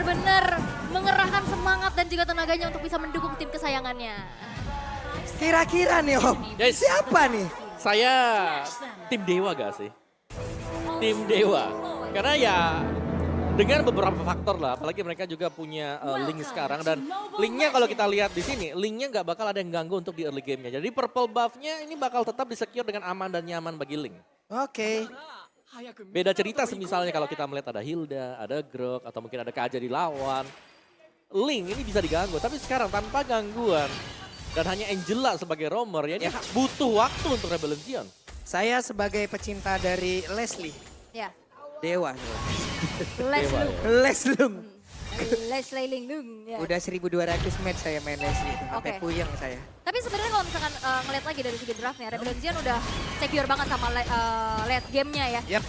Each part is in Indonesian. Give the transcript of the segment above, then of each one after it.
benar-benar mengerahkan semangat dan juga tenaganya untuk bisa mendukung tim kesayangannya. Kira-kira nih Om, Guys. siapa nih? Saya tim Dewa gak sih? Tim Dewa. Karena ya dengan beberapa faktor lah, apalagi mereka juga punya link sekarang dan linknya kalau kita lihat di sini, linknya nggak bakal ada yang ganggu untuk di early gamenya. Jadi purple buffnya ini bakal tetap di-secure dengan aman dan nyaman bagi link. Oke. Beda cerita misalnya kalau kita melihat ada Hilda, ada Grok, atau mungkin ada Kaja di lawan. Link ini bisa diganggu, tapi sekarang tanpa gangguan dan hanya Angela sebagai roamer ya ini butuh waktu untuk Rebellion. Saya sebagai pecinta dari Leslie, Ya, Dewa. Leslung. Leslung. Leslie Linglung. Ya. Udah 1200 match saya main Leslie itu, sampai Oke. puyeng saya. Tapi sebenarnya kalau misalkan ngeliat lagi dari segi draftnya, Rebellion udah secure banget sama late gamenya ya. Yap.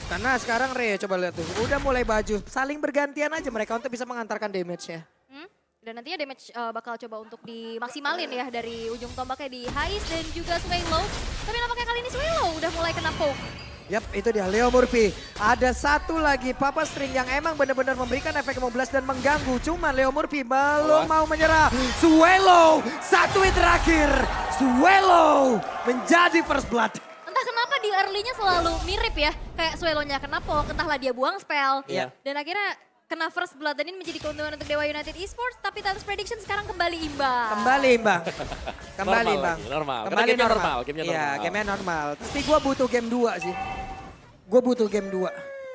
Karena sekarang Rey coba lihat tuh, udah mulai baju, saling bergantian aja mereka untuk bisa mengantarkan damage-nya. Dan nantinya damage bakal coba untuk dimaksimalin ya dari ujung tombaknya di Hais dan juga Swallow. Tapi nampaknya kali ini Swallow udah mulai kena poke. Yap, itu dia Leo Murphy. Ada satu lagi Papa String yang emang benar-benar memberikan efek kemoblas dan mengganggu. Cuman Leo Murphy belum mau menyerah. Swallow, satu hit terakhir. Swallow menjadi first blood. Entah kenapa di early-nya selalu mirip ya. Kayak Swallow-nya kena poke, entahlah dia buang spell. Iya. Dan akhirnya kena first blood dan ini menjadi keuntungan untuk Dewa United Esports. Tapi Times Prediction sekarang kembali imbang. Kembali Bang. Kembali Normal Bang. lagi, normal. Karena Kembali gamenya normal. normal, gamenya Iya, normal. gamenya normal. Tapi gue butuh game 2 sih. Gue butuh game 2.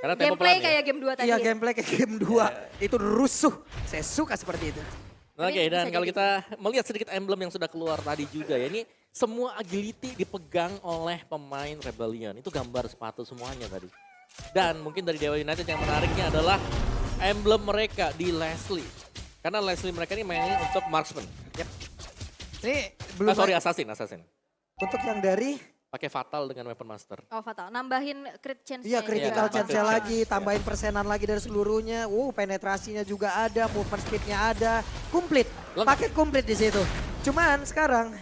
Karena tempo Gameplay pelan ya. kayak game 2 tadi Iya, ya. gameplay kayak game 2. Itu rusuh. Saya suka seperti itu. Oke, Tapi dan bisa kalau jadi. kita melihat sedikit emblem yang sudah keluar tadi juga ya. Ini semua agility dipegang oleh pemain Rebellion. Itu gambar sepatu semuanya tadi. Dan mungkin dari Dewa United yang menariknya adalah emblem mereka di Leslie. Karena Leslie mereka ini mainin untuk marksman. Ini belum Sorry, assassin. untuk yang dari Pakai fatal dengan weapon master. Oh fatal, nambahin crit chance. iya critical Iya, chance betul. lagi, tambahin persenan lagi dari seluruhnya. Penetrasinya juga ada, movement speednya ada, komplit. Lengkap. Paket komplit di situ. Cuman sekarang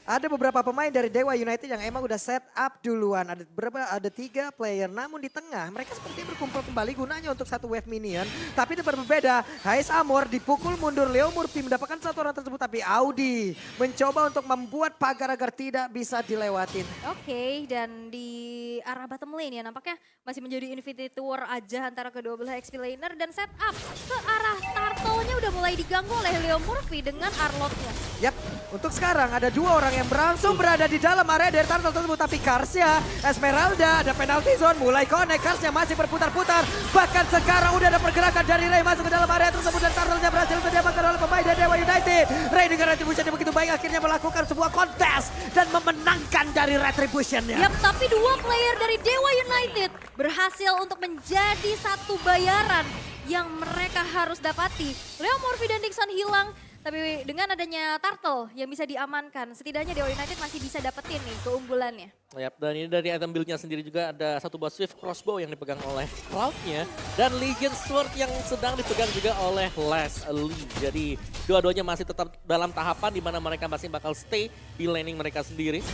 ada beberapa pemain dari Dewa United yang emang udah set up duluan. Ada 3 player, namun di tengah mereka seperti berkumpul kembali gunanya untuk satu wave minion. Tapi itu berbeda, Hais Amor dipukul mundur, Leo Murphy mendapatkan satu orang tersebut. Tapi Audi mencoba untuk membuat pagar agar tidak bisa dilewatin. Oke, dan di arah bottom lane ya nampaknya masih menjadi Infinity War aja antara kedua belah XP laner dan setup ke arah turtle-nya udah mulai diganggu oleh Leo Murphy dengan Arlott-nya. Yap, untuk sekarang ada 2 orang yang langsung berada di dalam area dari turtle tersebut. Tapi Karsnya, Esmeralda, ada penalty zone, mulai connect. Karsnya masih berputar-putar. Bahkan sekarang udah ada pergerakan dari Ray masuk ke dalam area tersebut. Dan turtle-nya berhasil diamankan oleh pemain dari Dewa United. Ray dengan retribution yang begitu baik akhirnya melakukan sebuah kontes. Dan memenangkan dari retribution-nya. Yap, tapi 2 player dari Dewa United berhasil untuk menjadi satu bayaran yang mereka harus dapati. Leo Murphy dan Dixon hilang. Tapi dengan adanya Turtle yang bisa diamankan, setidaknya Dewa United masih bisa dapetin nih keunggulannya. Yap, dan ini dari item build-nya sendiri juga ada satu buah Swift Crossbow yang dipegang oleh Cloud-nya. Dan Legion Sword yang sedang dipegang juga oleh Leslie. Jadi dua-duanya masih tetap dalam tahapan di mana mereka masih bakal stay di laning mereka sendiri.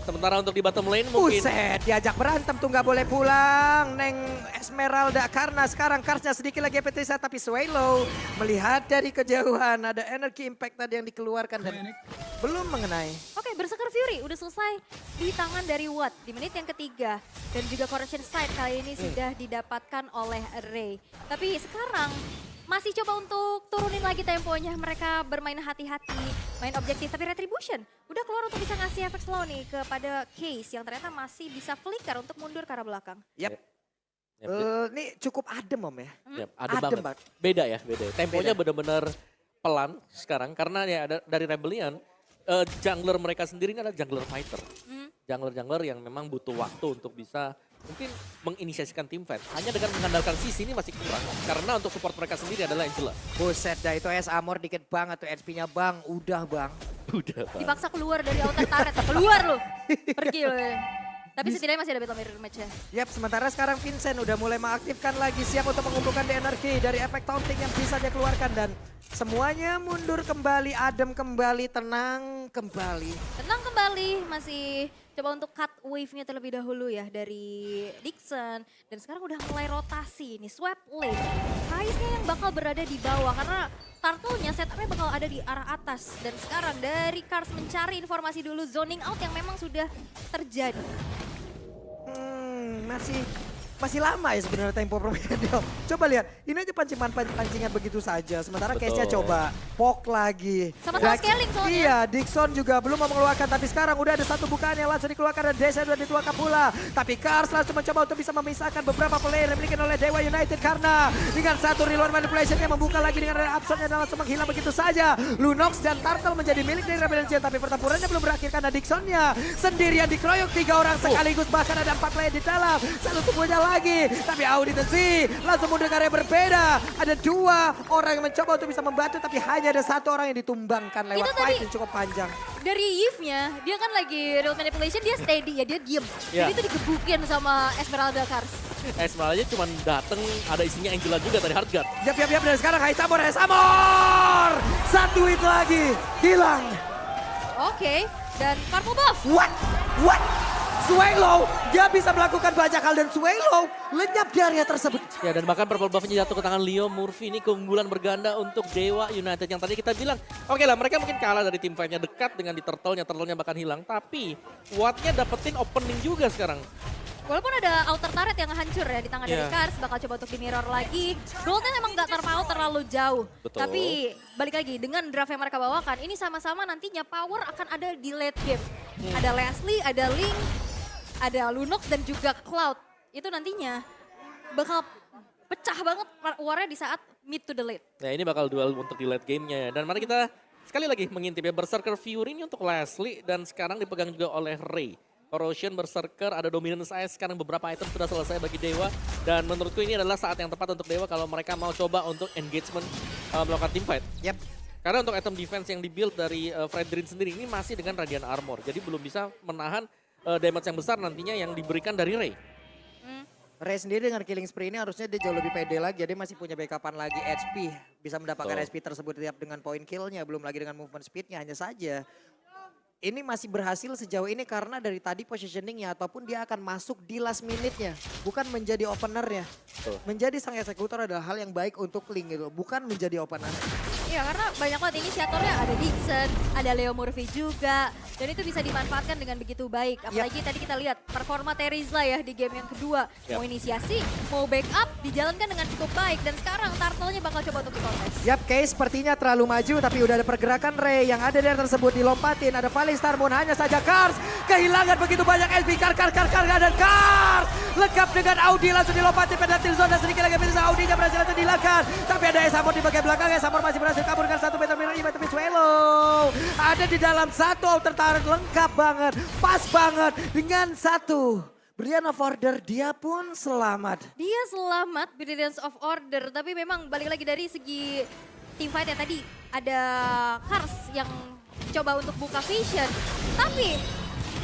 Sementara untuk di bottom lane mungkin... Buset, diajak berantem tuh nggak boleh pulang. Neng Esmeralda karena sekarang Karsnya sedikit lagi FPT tapi Swallow melihat dari kejauhan ada energy impact tadi yang dikeluarkan dan belum mengenai. Oke, Berserker Fury udah selesai di tangan dari Watt di menit yang ketiga. Dan juga Corruption Sight kali ini sudah didapatkan oleh Ray. Tapi sekarang masih coba untuk turunin lagi temponya. Mereka bermain hati-hati, main objektif. Tapi Retribution udah keluar untuk bisa ngasih efek slow nih kepada Case yang ternyata masih bisa flicker untuk mundur ke arah belakang. Yap. Yap, Ini cukup adem Om ya. Yap, adem Adem banget. Beda ya, beda. Temponya Beda. benar-benar pelan sekarang karena ya ada dari Rebellion, jungler mereka sendiri ini adalah jungler fighter. Jungler-jungler yang memang butuh waktu untuk bisa mungkin menginisiasikan tim fight. Hanya dengan mengandalkan sisi ini masih kurang. Karena untuk support mereka sendiri adalah Angela. Buset dah itu S Amor dikit banget tuh HP-nya Bang. Udah Bang. Udah, Pak. Dipaksa keluar dari outer turret. Keluar lu, pergi lu. Tapi setidaknya masih ada battle mirror match ya. Yap, sementara sekarang Vincent udah mulai mengaktifkan lagi, siap untuk mengumpulkan di energi dari efek taunting yang bisa dia keluarkan. Dan semuanya mundur kembali, adem kembali, tenang kembali. Tenang kembali, masih coba untuk cut wave-nya terlebih dahulu ya dari Dixon. Dan sekarang udah mulai rotasi nih, swap lane. Kais-nya yang bakal berada di bawah karena Turtle-nya setupnya bakal ada di arah atas. Dan sekarang dari Cars mencari informasi dulu zoning out yang memang sudah terjadi. Masih lama ya sebenarnya tempo permainan dia. Coba lihat, ini aja pancingan begitu saja. Sementara case-nya coba poke lagi. Sama-sama scaling soalnya. Iya, Dixon juga belum mau mengeluarkan, tapi sekarang udah ada satu bukaan yang langsung dikeluarkan dan Desa sudah dituakan pula. Tapi Cars langsung mencoba untuk bisa memisahkan beberapa player yang dimiliki oleh Dewa United karena dengan satu reload manipulation yang membuka lagi dengan absorption dan langsung menghilang begitu saja. Lunox dan Turtle menjadi milik dari Rebellion, tapi pertempurannya belum berakhir karena Dixonnya sendirian dikeroyok 3 orang sekaligus, bahkan ada 4 player di dalam. Satu tubuhnya lagi, tapi Audi Tensi langsung mendengar yang berbeda. Ada 2 orang yang mencoba untuk bisa membantu, tapi hanya ada 1 orang yang ditumbangkan lewat fight yang cukup panjang. Dari Yves-nya, dia kan lagi real manipulation, dia steady ya, dia diem. Ya. Jadi itu digebukin sama Esmeralda Cars. Esmeralda cuma dateng, ada isinya Angela juga dari Hardguard. Yap, dan sekarang Hai Samor! Satu itu lagi, hilang. Oke, dan Purple Buff. What? Swallow, dia bisa melakukan banyak hal dan Swallow lenyap di area tersebut. Ya, dan bahkan Purple Buff-nya jatuh ke tangan Leo Murphy. Ini keunggulan berganda untuk Dewa United yang tadi kita bilang, oke lah mereka mungkin kalah dari tim fight-nya dekat dengan di turtle-nya bahkan hilang. Tapi Watt-nya dapetin opening juga sekarang. Walaupun ada outer turret yang hancur ya di tangan dari Yeah. Cars, bakal coba untuk di mirror lagi. Golden emang gak terpaut terlalu jauh. Betul. Tapi balik lagi dengan draft yang mereka bawakan, ini sama-sama nantinya power akan ada di late game. Ada Leslie, ada Link, ada Lunox dan juga Cloud. Itu nantinya bakal pecah banget warnya di saat mid to the late. Nah ini bakal duel untuk di late game-nya ya. Dan mari kita sekali lagi mengintip ya. Berserker Fury ini untuk Leslie dan sekarang dipegang juga oleh Ray. Corrosion, Berserker, ada Dominance Ice, sekarang beberapa item sudah selesai bagi Dewa. Dan menurutku ini adalah saat yang tepat untuk Dewa kalau mereka mau coba untuk engagement melakukan teamfight. Yap. Karena untuk item defense yang dibuild dari Fredrin sendiri ini masih dengan Radiant Armor. Jadi belum bisa menahan damage yang besar nantinya yang diberikan dari Ray. Ray sendiri dengan killing spree ini harusnya dia jauh lebih pede lagi. Dia masih punya backupan lagi HP. Bisa mendapatkan HP tersebut tiap dengan point killnya. Belum lagi dengan movement speednya, hanya saja. Ini masih berhasil sejauh ini karena dari tadi positioningnya ataupun dia akan masuk di last minute-nya. Bukan menjadi openernya. Menjadi sang eksekutor adalah hal yang baik untuk Link gitu. Bukan menjadi opener. Iya karena banyak banget inisiatornya, ada Dixon, ada Leo Murphy juga. Dan itu bisa dimanfaatkan dengan begitu baik. Apalagi tadi kita lihat performa Terizla ya di game yang kedua. Mau inisiasi, mau backup, dijalankan dengan cukup baik. Dan sekarang Turtle-nya bakal coba untuk dikontes. Yap, Case sepertinya terlalu maju tapi udah ada pergerakan Ray yang ada di area tersebut dilompatin. Ada Falling Star Moon, hanya saja Cars kehilangan begitu banyak SP. Cars dan Cars lengkap dengan Audi langsung dilompatin penalty zone dan sedikit lagi bisa Audinya berhasil langsung dihilangkan. Tapi ada Esamor di bagian belakang, Esamor masih berhasil kabur dengan 1 meter mirror image, tapi Swallow ada di dalam satu outer turret lengkap banget, pas banget dengan 1. Brilliant of Order, dia pun selamat. Dia selamat, Brilliance of Order. Tapi memang balik lagi dari segi team fight yang tadi ada Cars yang coba untuk buka vision. Tapi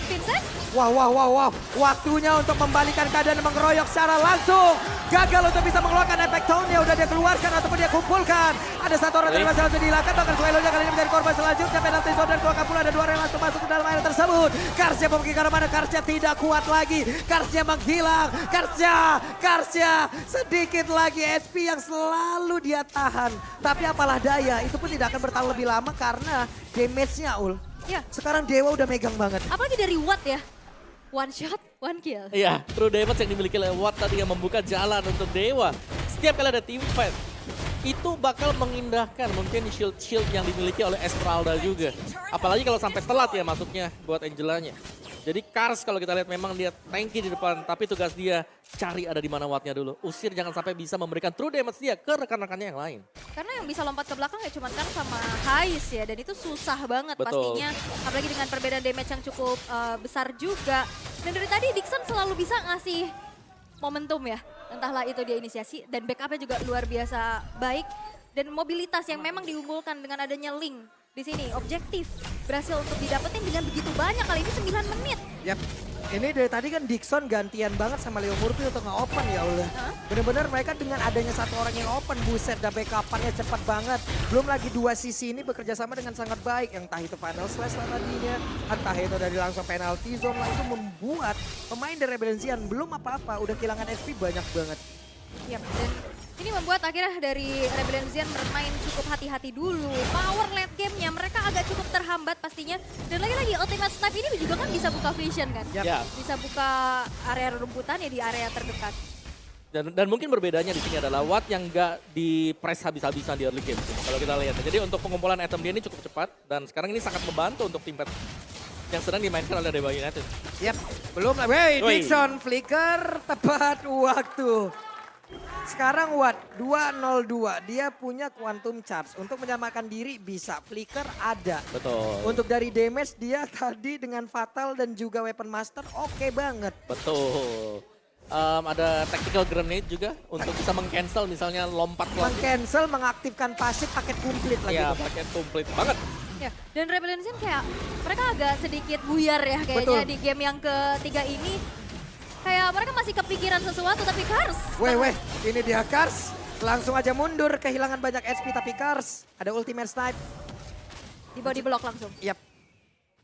Vincent? Wow. Waktunya untuk membalikan keadaan dan mengeroyok secara langsung. Gagal untuk bisa mengeluarkan efek tone-nya. Udah dia keluarkan ataupun dia kumpulkan. Ada 1 orang yang masih langsung dihilangkan. Bahkan Swallow-nya kali ini menjadi korban selanjutnya. Penalty zone dan keluarkan pula. Ada 2 orang yang langsung masuk ke dalam area tersebut. Karsnya mau pergi ke mana? Karsnya tidak kuat lagi. Karsnya menghilang. Karsnya sedikit lagi SP yang selalu dia tahan. Tapi apalah daya. Itu pun tidak akan bertahan lebih lama karena damage-nya Ul. Ya. Sekarang Dewa udah megang banget. Apalagi dari Watt ya. One shot, one kill. Iya, true damage yang dimiliki oleh Watt tadi yang membuka jalan untuk Dewa. Setiap kali ada team fight, itu bakal mengindahkan mungkin shield-shield yang dimiliki oleh Esmeralda juga. Apalagi kalau sampai telat ya masuknya buat Angelanya. Jadi Cars kalau kita lihat memang dia tanky di depan, tapi tugas dia cari ada di mana Watt-nya dulu. Usir jangan sampai bisa memberikan true damage dia ke rekan-rekannya yang lain. Karena yang bisa lompat ke belakang ya cuma Cars sama Hais ya. Dan itu susah banget pastinya. Apalagi dengan perbedaan damage yang cukup besar juga. Dan dari tadi Dixon selalu bisa ngasih momentum ya. Entahlah itu dia inisiasi dan backupnya juga luar biasa baik. Dan mobilitas yang memang diunggulkan dengan adanya Link. Di sini objektif berhasil untuk didapetin dengan begitu banyak, kali ini 9 menit. Yap, ini dari tadi kan Dixon gantian banget sama Leo Murphy untuk nge-open ya Allah. Bener-bener mereka dengan adanya 1 orang yang open, buset dan backupannya cepat banget. Belum lagi 2 sisi ini bekerja sama dengan sangat baik. Yang entah itu final slash lah tadinya, entah itu dari langsung penalty zone lah, itu membuat pemain dari Rebellion belum apa-apa, udah kehilangan SP banyak banget. Yap, dan Ini membuat akhirnya dari Rebellion Zen bermain cukup hati-hati dulu. Power late game-nya mereka agak cukup terhambat pastinya. Dan lagi-lagi Ultimate Snipe ini juga kan bisa buka vision kan. Ya. Bisa buka area rumputan ya di area terdekat. Dan mungkin berbedanya di sini adalah Watt yang nggak di press habis-habisan di early game. Kalau kita lihat. Jadi untuk pengumpulan item dia ini cukup cepat. Dan sekarang ini sangat membantu untuk tim yang sedang dimainkan oleh Dewa United. Yap, belum lah. Wey, Woi. Dixon flicker tepat waktu. Sekarang Watt 202, dia punya quantum charge. Untuk menyamakan diri bisa, flicker ada. Betul. Untuk dari damage dia tadi dengan fatal dan juga weapon master oke banget. Betul. Ada tactical grenade juga untuk bisa meng-cancel misalnya lompat lagi. Meng-cancel, mengaktifkan pasif paket komplit lagi. Ya, tuh. paket komplit banget. Ya, dan Rebellion Zen kayak mereka agak sedikit buyar ya kayaknya Betul. di game yang ketiga ini. Kayak mereka masih kepikiran sesuatu tapi Kars. Weh, ini dia Kars. Langsung aja mundur, kehilangan banyak HP tapi Kars. Ada ultimate snipe. Di body block langsung. Yap.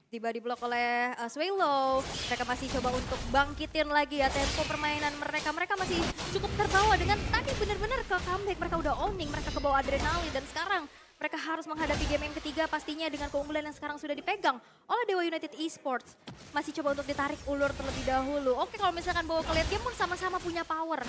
Tiba di blok oleh Swallow. Mereka masih coba untuk bangkitin lagi ya tempo permainan mereka. Mereka masih cukup terbawa dengan tadi benar-benar ke comeback. Mereka udah owning, mereka kebawa adrenalin. Dan sekarang mereka harus menghadapi game yang ketiga pastinya dengan keunggulan yang sekarang sudah dipegang oleh Dewa United Esports. Masih coba untuk ditarik ulur terlebih dahulu. Oke, kalau misalkan bawa ke late game pun sama-sama punya power.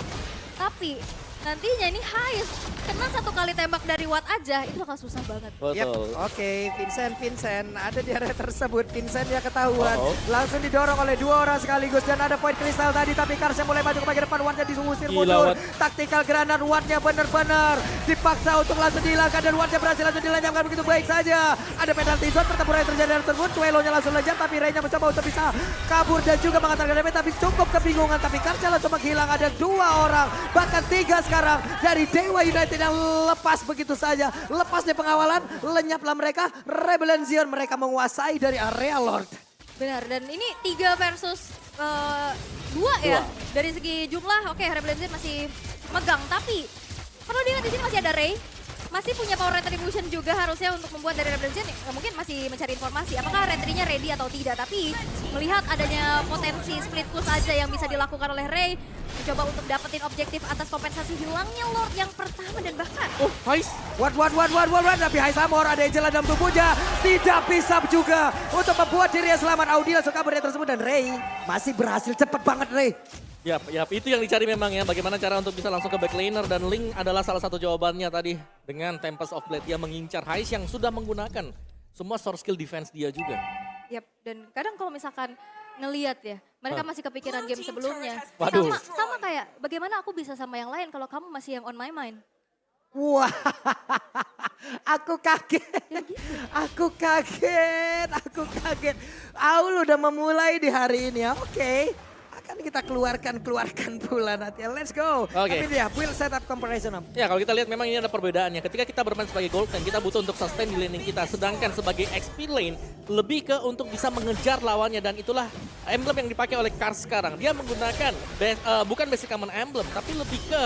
Tapi nantinya ini Hais kena satu kali tembak dari Watt aja, itu bakal susah banget. Yap, Betul. oke, Vincent ada di area tersebut. Vincent ya ketahuan, langsung didorong oleh dua orang sekaligus dan ada point crystal tadi tapi Kars yang mulai maju ke bagian depan, Wattnya diusir Gila, mundur. Watt. Tactical granat Wattnya benar-benar dipaksa untuk langsung dihilangkan dan Wattnya berhasil langsung dilenyapkan begitu baik saja. Ada penalty zone, pertempuran yang terjadi dalam tersebut, Swallow-nya langsung lejat tapi Ray-nya mencoba untuk bisa kabur dan juga mengantarkan damage tapi cukup kebingungan tapi Kars langsung menghilang. Ada dua orang, bahkan tiga sekarang dari Dewa United yang lepas begitu saja. Lepas dari pengawalan, lenyaplah mereka. Rebellion Zion mereka menguasai dari area Lord. Benar, dan ini 3 versus 2 ya. Dari segi jumlah, oke Rebellion Zen masih megang. Tapi perlu diingat di sini masih ada Ray. Masih punya power retribution juga harusnya untuk membuat dari Rebellion Zen. Mungkin masih mencari informasi apakah retrinya ready atau tidak. Tapi melihat adanya potensi split push aja yang bisa dilakukan oleh Ray. Mencoba untuk dapetin objektif atas kompensasi hilangnya Lord yang pertama dan bahkan. Oh, Hais. What, tapi Hais Amor ada Angela dalam tubuhnya. Tidak bisa juga untuk membuat dirinya selamat. Audi langsung kabur dari tersebut dan Ray masih berhasil cepet banget Ray. Yap, itu yang dicari memang ya. Bagaimana cara untuk bisa langsung ke backlaner dan Link adalah salah satu jawabannya tadi. Dengan Tempest of Blade dia mengincar Hais yang sudah menggunakan semua source skill defense dia juga. Yap, dan kadang kalau misalkan ngeliat ya, mereka masih kepikiran game sebelumnya. Waduh. Sama kayak bagaimana aku bisa sama yang lain kalau kamu masih yang on my mind. Wah, aku kaget. Aku kaget. Aul udah memulai di hari ini ya. Oke. Akan kita keluarkan pula nanti. Let's go. Oke. Tapi dia build setup comparison Om. Ya kalau kita lihat memang ini ada perbedaannya. Ketika kita bermain sebagai gold lane, kita butuh untuk sustain di laning kita. Sedangkan sebagai XP lane, lebih ke untuk bisa mengejar lawannya. Dan itulah emblem yang dipakai oleh Kars sekarang. Dia menggunakan bukan basic common emblem, tapi lebih ke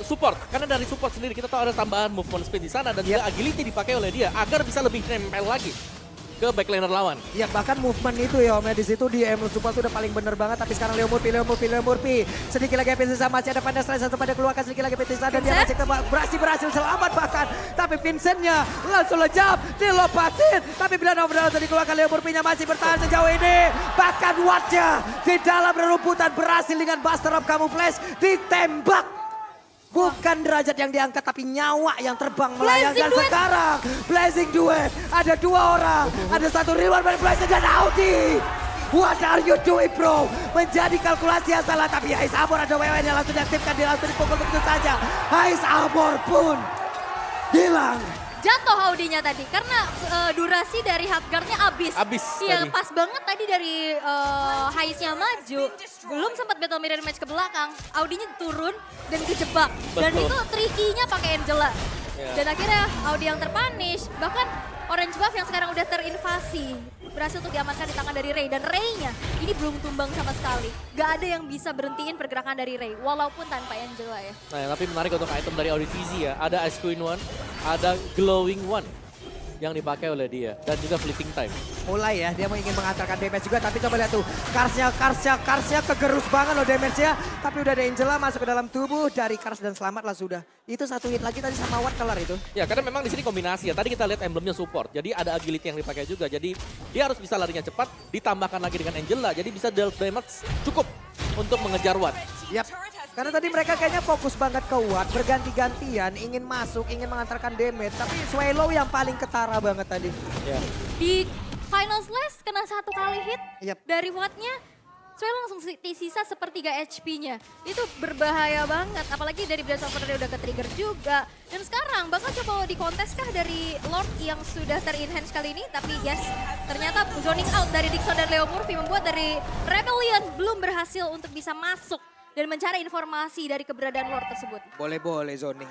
support. Karena dari support sendiri kita tahu ada tambahan movement speed di sana. Dan juga agility dipakai oleh dia agar bisa lebih nempel lagi ke backlaner lawan. Ya bahkan movement itu ya Om ya, di situ di Emerald Support udah paling bener banget. Tapi sekarang Leo Murphy. Sedikit lagi Vincent masih ada pada selain satu pada keluarkan sedikit lagi Vincent dan dia masih berhasil selamat bahkan. Tapi Vincentnya langsung lejap, dilopatin. Tapi bila Novdal dikeluarkan Leo Murphy-nya masih bertahan sejauh ini. Bahkan Wattnya di dalam rerumputan berhasil dengan Buster of Camouflage ditembak. Bukan derajat yang diangkat tapi nyawa yang terbang melayang. Dan sekarang Blazing Duet. Ada dua orang. Ada satu Rilwan dari Blazing dan Audi. What are you doing bro? Menjadi kalkulasi yang salah tapi Hais Amor ada WWN yang langsung diaktifkan. Dia langsung dipukul begitu saja. Hais Amor pun hilang. Jatuh Audinya tadi karena durasi dari Hardguard-nya habis. Iya, tadi. pas banget tadi dari Haisnya maju. Belum sempat battle mirror match ke belakang. Audinya turun dan kejebak. Dan Betul. itu tricky-nya pakai Angela. Ya. Dan akhirnya Audi yang terpunish. Bahkan Orange Buff yang sekarang udah terinvasi. Berhasil untuk diamankan di tangan dari Ray. Dan Ray-nya ini belum tumbang sama sekali. Gak ada yang bisa berhentiin pergerakan dari Ray. Walaupun tanpa Angela ya. Nah, tapi menarik untuk item dari Audi TZ ya. Ada Ice Queen One, ada Glowing One. yang dipakai oleh dia. Dan juga flipping time. Mulai ya, dia mau ingin mengantarkan damage juga, tapi coba lihat tuh. Karsnya kegerus banget loh damage-nya. Tapi udah ada Angela masuk ke dalam tubuh dari Kars dan selamat lah sudah. Itu satu hit lagi tadi sama Watt kelar itu. Ya karena memang di sini kombinasi ya. Tadi kita lihat emblemnya support. Jadi ada agility yang dipakai juga. Jadi dia harus bisa larinya cepat, ditambahkan lagi dengan Angela. Jadi bisa deal damage cukup untuk mengejar Watt. Yap. Karena tadi mereka kayaknya fokus banget ke Watt, berganti-gantian, ingin masuk, ingin mengantarkan damage. Tapi Swallow yang paling ketara banget tadi. Ya. Di final slash kena 1 kali hit Yap. dari Watt-nya. Swallow langsung sisa sepertiga HP-nya. Itu berbahaya banget. Apalagi dari Blast of Fury udah ke-trigger juga. Dan sekarang bakal coba di kontes kah dari Lord yang sudah ter-enhance kali ini. Tapi yes, ternyata zoning out dari Dixon dan Leo Murphy membuat dari Rebellion belum berhasil untuk bisa masuk dan mencari informasi dari keberadaan Lord tersebut. Boleh-boleh zoning.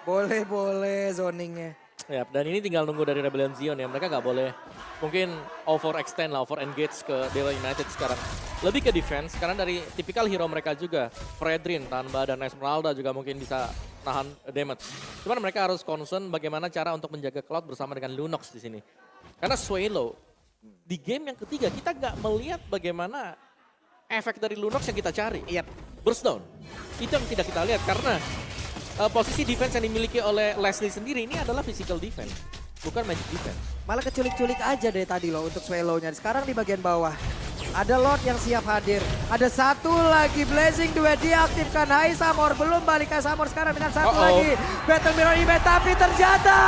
Boleh-boleh zoningnya. Ya, dan ini tinggal nunggu dari Rebellion Zion ya. Mereka nggak boleh mungkin overextend lah, overengage ke Dewa United sekarang. Lebih ke defense karena dari tipikal hero mereka juga. Fredrin tahan badan, Esmeralda juga mungkin bisa tahan damage. Cuman mereka harus concern bagaimana cara untuk menjaga Cloud bersama dengan Lunox di sini. Karena Swallow di game yang ketiga kita nggak melihat bagaimana efek dari Lunox yang kita cari. Yap. Burst down. Itu yang tidak kita lihat karena posisi defense yang dimiliki oleh Leslie sendiri ini adalah physical defense, bukan magic defense. Malah keculik-culik aja deh tadi loh untuk Swallow-nya. Sekarang di bagian bawah. Ada Lord yang siap hadir. Ada satu lagi Blazing Duet diaktifkan. Hai Samor, belum balik ke Samor sekarang dengan satu lagi. Battle Mirror Event, tapi ternyata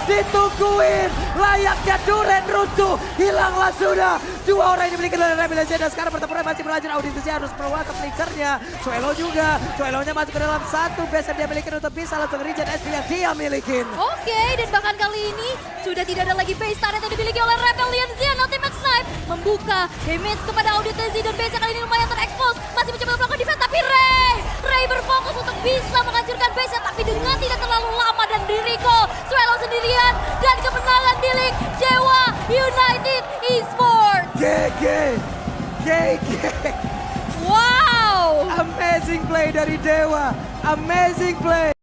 ditungguin. Layaknya Duren runtuh, hilanglah sudah. 2 orang yang dimiliki oleh Rebellion dan sekarang pertempuran masih berlanjut. Auditusnya harus keluar ke flickernya. Swallow juga. Swallow-nya masuk ke dalam satu base yang dia miliki untuk bisa langsung regen SP yang dia miliki. Oke, dan bahkan kali ini sudah tidak ada lagi base turret yang dimiliki oleh Rebellion. Zion Ultimate Snipe membuka damage kepada Auditezi dan base kali ini lumayan terekspos. Masih mencoba melakukan defense tapi Ray berfokus untuk bisa menghancurkan base tapi dengan tidak terlalu lama dan di recall. Swallow sendirian dan kemenangan milik Dewa United Esports. GG. GG. Wow! Amazing play dari Dewa. Amazing play.